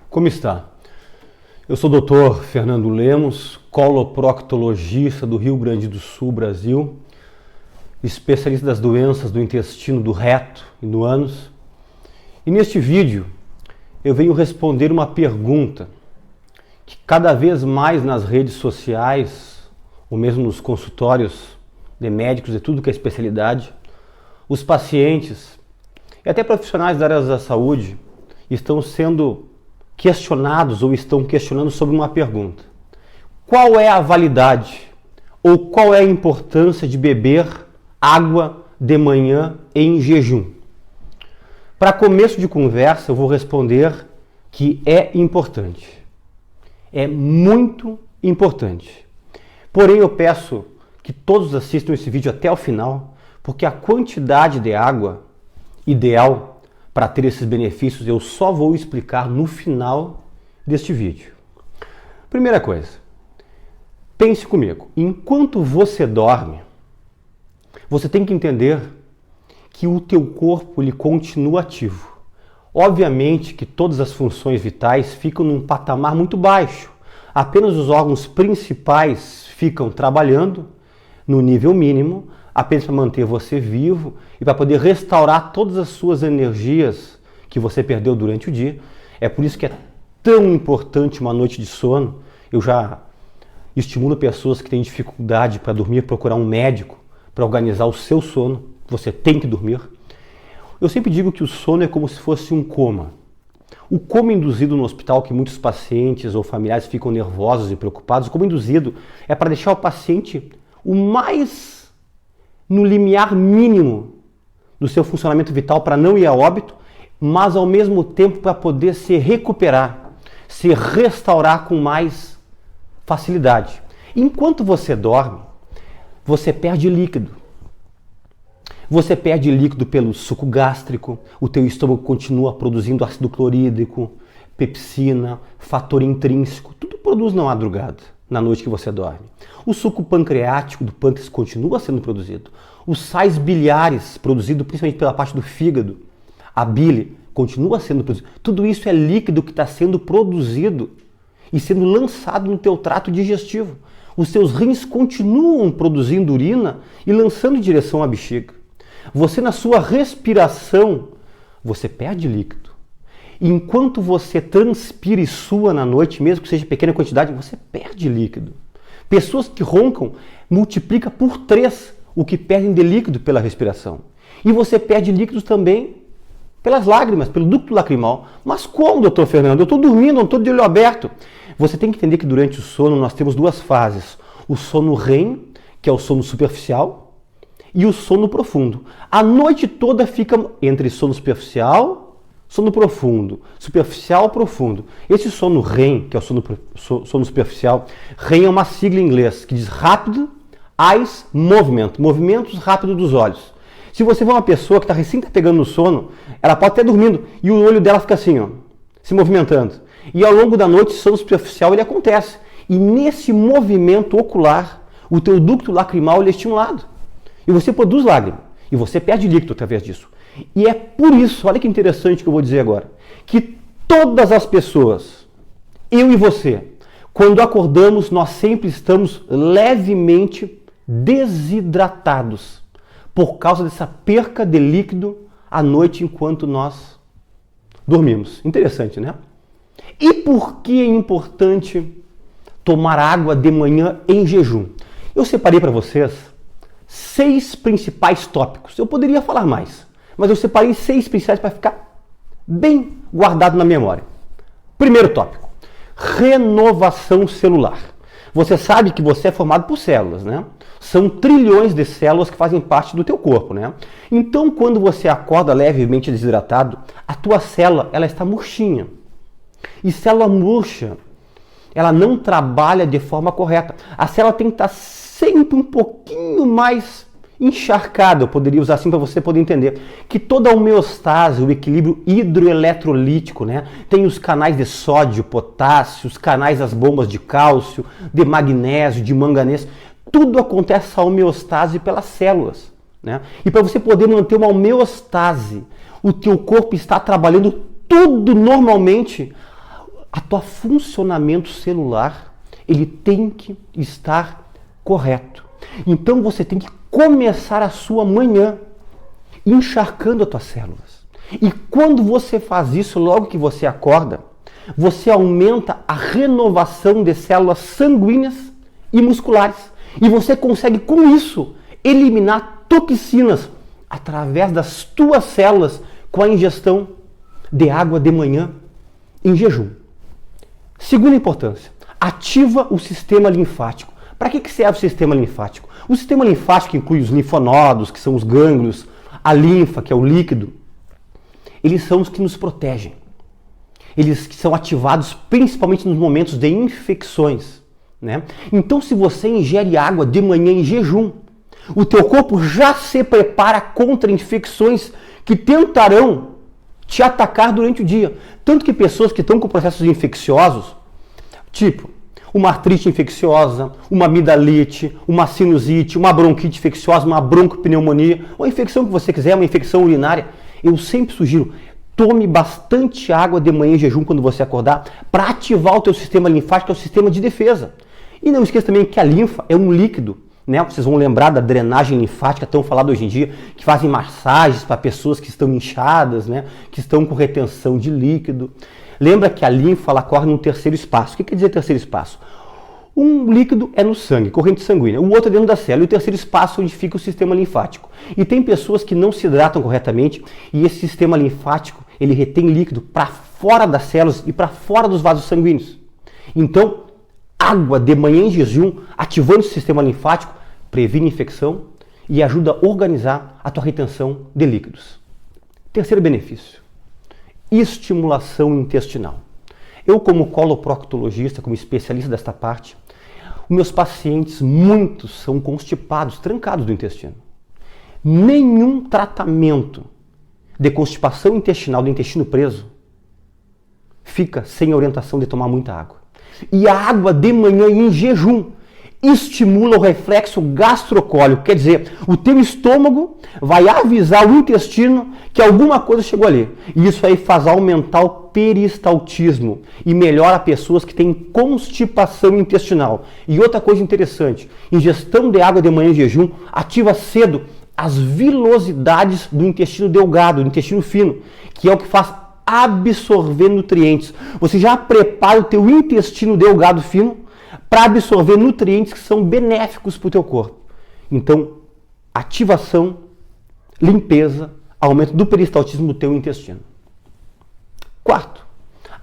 Como está? Eu sou o Dr. Fernando Lemos, coloproctologista do Rio Grande do Sul, Brasil, especialista das doenças do intestino, do reto e do ânus. E neste vídeo eu venho responder uma pergunta que cada vez mais nas redes sociais, ou mesmo nos consultórios de médicos e tudo que é especialidade, os pacientes e até profissionais da área da saúde estão sendo questionados ou estão questionando sobre uma pergunta. Qual é a validade ou qual é a importância de beber água de manhã em jejum? Para começo de conversa, eu vou responder que é importante. É muito importante. Porém, eu peço que todos assistam esse vídeo até o final, porque a quantidade de água ideal para ter esses benefícios eu só vou explicar no final deste vídeo. Primeira coisa, pense comigo. Enquanto você dorme, você tem que entender que o teu corpo ele continua ativo. Obviamente que todas as funções vitais ficam num patamar muito baixo. Apenas os órgãos principais ficam trabalhando no nível mínimo, apenas para manter você vivo e para poder restaurar todas as suas energias que você perdeu durante o dia. É por isso que é tão importante uma noite de sono. Eu já estimulo pessoas que têm dificuldade para dormir, procurar um médico para organizar o seu sono. Você tem que dormir. Eu sempre digo que o sono é como se fosse um coma. O coma induzido no hospital, que muitos pacientes ou familiares ficam nervosos e preocupados, o coma induzido é para deixar o paciente o mais no limiar mínimo do seu funcionamento vital para não ir a óbito, mas ao mesmo tempo para poder se recuperar, se restaurar com mais facilidade. Enquanto você dorme, você perde líquido. Você perde líquido pelo suco gástrico, o teu estômago continua produzindo ácido clorídrico, pepsina, fator intrínseco, tudo produz na madrugada, na noite que você dorme. O suco pancreático do pâncreas continua sendo produzido. Os sais biliares, produzidos principalmente pela parte do fígado, a bile, continua sendo produzido. Tudo isso é líquido que está sendo produzido e sendo lançado no teu trato digestivo. Os seus rins continuam produzindo urina e lançando em direção à bexiga. Você, na sua respiração, você perde líquido. Enquanto você transpira e sua na noite, mesmo que seja pequena quantidade, você perde líquido. Pessoas que roncam multiplica por 3 o que perdem de líquido pela respiração. E você perde líquidos também pelas lágrimas, pelo ducto lacrimal. Mas como, doutor Fernando? Eu estou dormindo, não estou de olho aberto. Você tem que entender que durante o sono nós temos 2 fases. O sono REM, que é o sono superficial, e o sono profundo. A noite toda fica entre sono superficial, sono profundo, superficial, profundo. Esse sono REM, que é o sono superficial, REM é uma sigla em inglês que diz Rapid Eyes Movement, movimentos rápidos dos olhos. Se você for uma pessoa que está recém pegando no sono, ela pode estar dormindo e o olho dela fica assim, ó, se movimentando. E ao longo da noite, o sono superficial ele acontece. E nesse movimento ocular, o teu ducto lacrimal ele é estimulado. E você produz lágrima. E você perde líquido através disso. E é por isso, olha que interessante que eu vou dizer agora, que todas as pessoas, eu e você, quando acordamos, nós sempre estamos levemente desidratados por causa dessa perca de líquido à noite enquanto nós dormimos. Interessante, né? E por que é importante tomar água de manhã em jejum? Eu separei para vocês 6 principais tópicos. Eu poderia falar mais, mas eu separei 6 principais para ficar bem guardado na memória. Primeiro tópico, renovação celular. Você sabe que você é formado por células, né? São trilhões de células que fazem parte do teu corpo, né? Então, quando você acorda levemente desidratado, a tua célula, ela está murchinha. E célula murcha, ela não trabalha de forma correta. A célula tem que estar sempre um pouquinho mais encharcada, eu poderia usar assim para você poder entender, que toda a homeostase, o equilíbrio hidroeletrolítico, né? Tem os canais de sódio, potássio, os canais das bombas de cálcio, de magnésio, de manganês, tudo acontece essa homeostase pelas células, né? E para você poder manter uma homeostase, o teu corpo está trabalhando tudo normalmente, a tua funcionamento celular, ele tem que estar correto. Então você tem que começar a sua manhã encharcando as tuas células. E quando você faz isso, logo que você acorda, você aumenta a renovação de células sanguíneas e musculares. E você consegue, com isso, eliminar toxinas através das tuas células com a ingestão de água de manhã em jejum. Segunda importância, ativa o sistema linfático. Para que serve o sistema linfático? O sistema linfático inclui os linfonodos, que são os gânglios, a linfa, que é o líquido. Eles são os que nos protegem. Eles que são ativados principalmente nos momentos de infecções, né? Então, se você ingere água de manhã em jejum, o teu corpo já se prepara contra infecções que tentarão te atacar durante o dia. Tanto que pessoas que estão com processos infecciosos, tipo uma artrite infecciosa, uma amidalite, uma sinusite, uma bronquite infecciosa, uma broncopneumonia, ou a infecção que você quiser, uma infecção urinária, eu sempre sugiro, tome bastante água de manhã em jejum quando você acordar, para ativar o teu sistema linfático, que é o sistema de defesa. E não esqueça também que a linfa é um líquido, né? Vocês vão lembrar da drenagem linfática, tão falado hoje em dia, que fazem massagens para pessoas que estão inchadas, né? Que estão com retenção de líquido. Lembra que a linfa ela corre no terceiro espaço. O que quer dizer terceiro espaço? Um líquido é no sangue, corrente sanguínea, o outro é dentro da célula, e o terceiro espaço onde fica o sistema linfático. E tem pessoas que não se hidratam corretamente e esse sistema linfático ele retém líquido para fora das células e para fora dos vasos sanguíneos. Então, água de manhã em jejum, ativando o sistema linfático, previne infecção e ajuda a organizar a tua retenção de líquidos. Terceiro benefício, estimulação intestinal. Eu, como coloproctologista, como especialista desta parte, os meus pacientes, muitos são constipados, trancados do intestino. Nenhum tratamento de constipação intestinal, do intestino preso, fica sem orientação de tomar muita água. E a água de manhã em jejum estimula o reflexo gastrocólico, quer dizer, o teu estômago vai avisar o intestino que alguma coisa chegou ali. E isso aí faz aumentar o peristaltismo e melhora pessoas que têm constipação intestinal. E outra coisa interessante, ingestão de água de manhã em jejum ativa cedo as vilosidades do intestino delgado, do intestino fino, que é o que faz absorver nutrientes. Você já prepara o teu intestino delgado fino para absorver nutrientes que são benéficos para o teu corpo. Então, ativação, limpeza, aumento do peristaltismo do teu intestino. Quarto,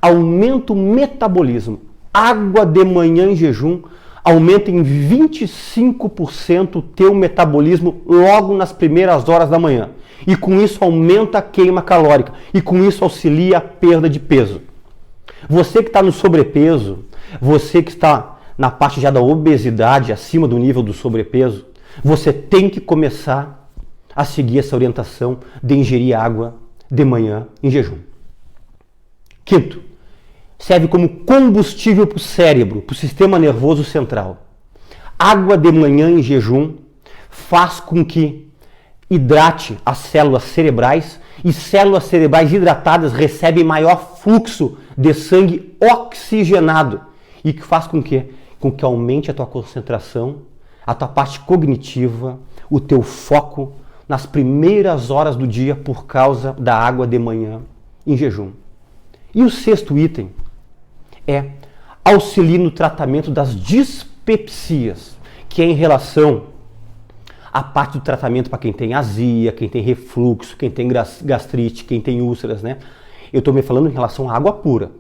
aumenta o metabolismo. Água de manhã em jejum aumenta em 25% o teu metabolismo logo nas primeiras horas da manhã. E com isso aumenta a queima calórica. E com isso auxilia a perda de peso. Você que está no sobrepeso, você que está na parte já da obesidade, acima do nível do sobrepeso, você tem que começar a seguir essa orientação de ingerir água de manhã em jejum. Quinto, serve como combustível para o cérebro, para o sistema nervoso central. Água de manhã em jejum faz com que hidrate as células cerebrais e células cerebrais hidratadas recebem maior fluxo de sangue oxigenado e que faz com que aumente a tua concentração, a tua parte cognitiva, o teu foco nas primeiras horas do dia por causa da água de manhã em jejum. E o sexto item é auxiliar no tratamento das dispepsias, que é em relação à parte do tratamento para quem tem azia, quem tem refluxo, quem tem gastrite, quem tem úlceras, né? Eu estou me falando em relação à água pura.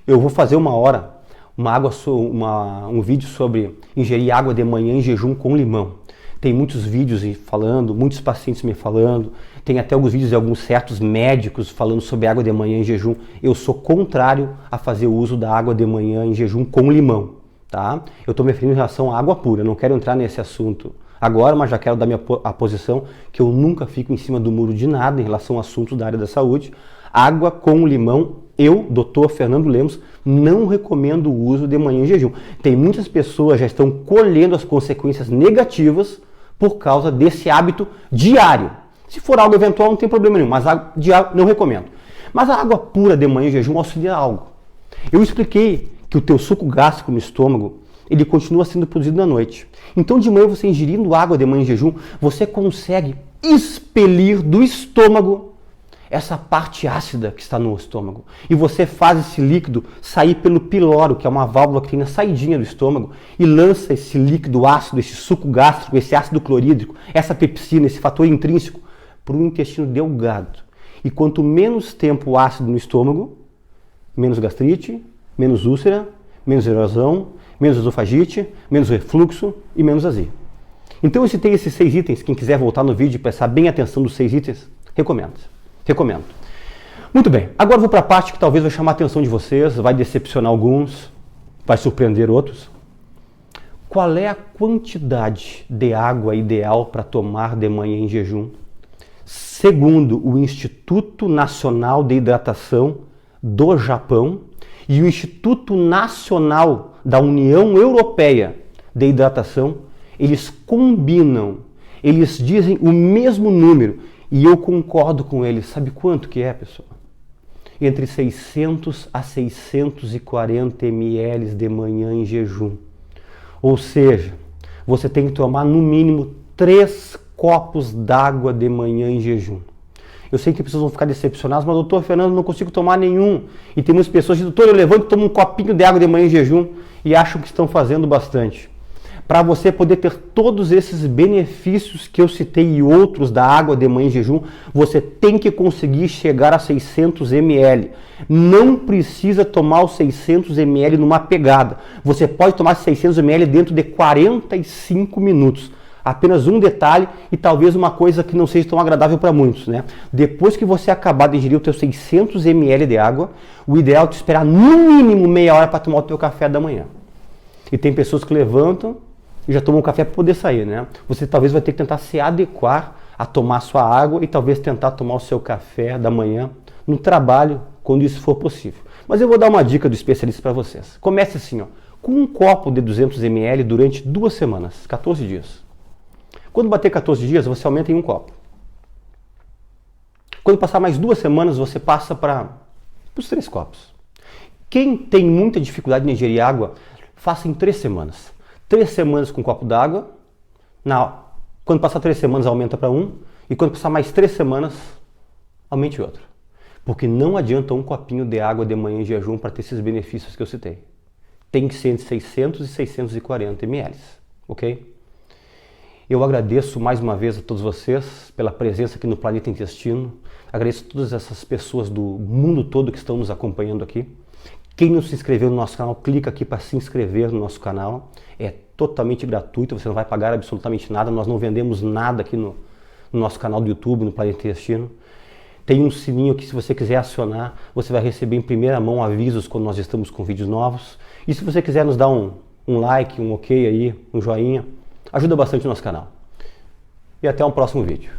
Eu vou fazer um vídeo sobre ingerir água de manhã em jejum com limão. Tem muitos vídeos falando, muitos pacientes me falando, tem até alguns vídeos de alguns certos médicos falando sobre água de manhã em jejum. Eu sou contrário a fazer o uso da água de manhã em jejum com limão, tá? Eu estou me referindo em relação à água pura, eu não quero entrar nesse assunto agora, mas já quero dar a posição que eu nunca fico em cima do muro de nada em relação a assuntos da área da saúde. Água com limão, eu, Dr. Fernando Lemos, não recomendo o uso de manhã em jejum. Tem muitas pessoas que já estão colhendo as consequências negativas por causa desse hábito diário. Se for algo eventual, não tem problema nenhum, mas diário não recomendo. Mas a água pura de manhã em jejum auxilia algo. Eu expliquei que o teu suco gástrico no estômago, ele continua sendo produzido na noite. Então de manhã você ingerindo água de manhã em jejum, você consegue expelir do estômago essa parte ácida que está no estômago. E você faz esse líquido sair pelo piloro, que é uma válvula que tem na saidinha do estômago, e lança esse líquido ácido, esse suco gástrico, esse ácido clorídrico, essa pepsina, esse fator intrínseco, para o intestino delgado. E quanto menos tempo ácido no estômago, menos gastrite, menos úlcera, menos erosão, menos esofagite, menos refluxo e menos azia. Então eu citei esses 6 itens. Quem quiser voltar no vídeo e prestar bem atenção dos 6 itens, recomendo. Muito bem, agora vou para a parte que talvez vai chamar a atenção de vocês, vai decepcionar alguns, vai surpreender outros. Qual é a quantidade de água ideal para tomar de manhã em jejum? Segundo o Instituto Nacional de Hidratação do Japão e o Instituto Nacional da União Europeia de Hidratação, eles combinam, eles dizem o mesmo número. E eu concordo com eles. Sabe quanto que é, pessoal? Entre 600 a 640 ml de manhã em jejum. Ou seja, você tem que tomar no mínimo 3 copos d'água de manhã em jejum. Eu sei que pessoas vão ficar decepcionadas, mas doutor Fernando, não consigo tomar nenhum. E tem muitas pessoas que dizem, doutor, eu levanto e tomo um copinho de água de manhã em jejum e acham que estão fazendo bastante. Para você poder ter todos esses benefícios que eu citei e outros da água de manhã em jejum, você tem que conseguir chegar a 600 ml. Não precisa tomar os 600 ml numa pegada. Você pode tomar 600 ml dentro de 45 minutos. Apenas um detalhe e talvez uma coisa que não seja tão agradável para muitos, né? Depois que você acabar de ingerir os seus 600 ml de água, o ideal é te esperar no mínimo meia hora para tomar o teu café da manhã. E tem pessoas que levantam e já tomam um café para poder sair, né? Você talvez vai ter que tentar se adequar a tomar sua água e talvez tentar tomar o seu café da manhã no trabalho, quando isso for possível. Mas eu vou dar uma dica do especialista para vocês. Comece assim, ó, com um copo de 200 ml durante 2 semanas, 14 dias. Quando bater 14 dias, você aumenta em um copo. Quando passar mais 2 semanas, você passa para os 3 copos. Quem tem muita dificuldade em ingerir água, faça em 3 semanas. 3 semanas com um copo d'água, quando passar 3 semanas aumenta para 1, e quando passar mais 3 semanas, aumente outro. Porque não adianta um copinho de água de manhã em jejum para ter esses benefícios que eu citei. Tem que ser entre 600 e 640 ml, ok? Eu agradeço mais uma vez a todos vocês pela presença aqui no Planeta Intestino. Agradeço a todas essas pessoas do mundo todo que estão nos acompanhando aqui. Quem não se inscreveu no nosso canal, clica aqui para se inscrever no nosso canal. É totalmente gratuito, você não vai pagar absolutamente nada. Nós não vendemos nada aqui no nosso canal do YouTube, no Planeta Intestino. Tem um sininho que, se você quiser acionar, você vai receber em primeira mão avisos quando nós estamos com vídeos novos. E se você quiser nos dar um like, um ok aí, um joinha, ajuda bastante o nosso canal. E até um próximo vídeo.